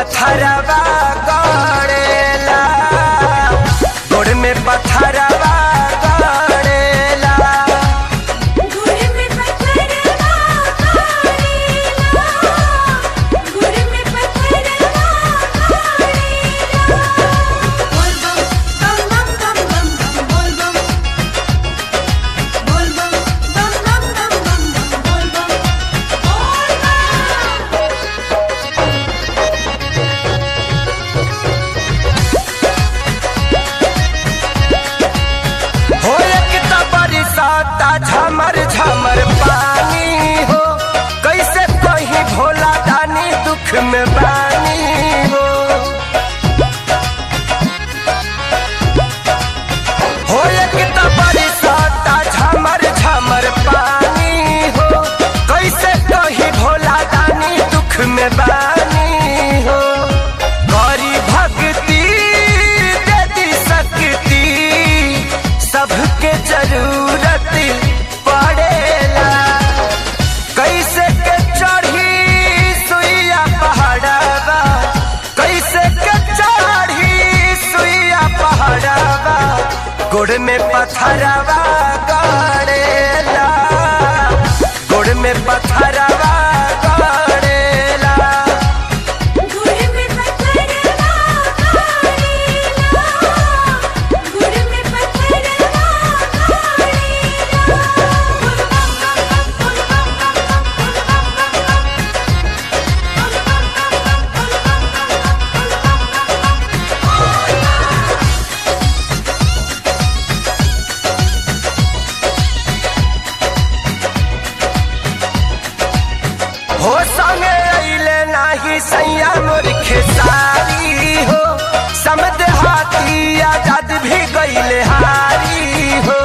पत्थरवा गड़ेला, गोड़ में पत्थरवा गड़ेला। गुड़ में पत्थरवा गड़ेला, गुड़ में पत्थरवा गड़ेला। बोल बम बम बम बम बम बोल बम, बोल बम बम बम बम बम बोल बम, बोल बम। हो एक त बरसाता झमर झमर पानी हो, कैसे कहीं भोला दानी दुख में बानी हो। हो एक त बरसाता झमर झमर पानी हो, कैसे कहीं भोला दानी दुख में बानी हो। गौरी भक्ति दे दी शक्ति, सबके जरूरत पड़ेला। कैसे के चढ़ी सुइया पहाड़वा, कैसे के चढ़ी सुइया पहाड़वा, गोड़ में पत्थरवा गड़ेला, गोड़ में पत्थरवा गड़ेला। गुड़ में पत्थरवा गड़ेला, गुड़ में पत्थरवा गड़ेला। बोल बम बम बम बोल बम बम बम बोल बम बम बम, बोल बम बम बम बोल बम बम बम बोल बम। हो संगे अइले नाही सैया मोर खेसारी हो, समद हाथी आजाद भी गइले हारी हो।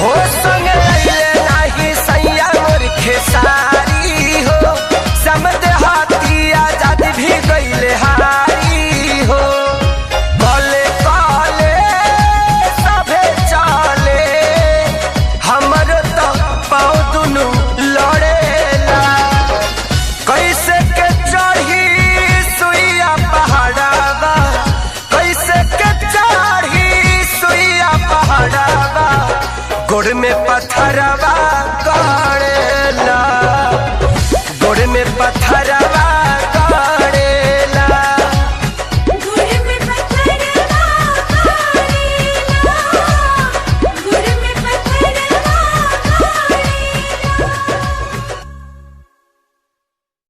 हो संगे अइले नाही सैया मोर खेसारी हो, समद हाथी आजाद भी गइले हारी हो। कले कले सभे चले, हमर तो पाँव दुनू लड़ेला। कैसे के चढ़ी सुइया पहाड़वा, कैसे के चढ़ी सुइया पहाड़वा, गोड़ में पत्थरवा गड़ेला, गोड़ में पत्थरवा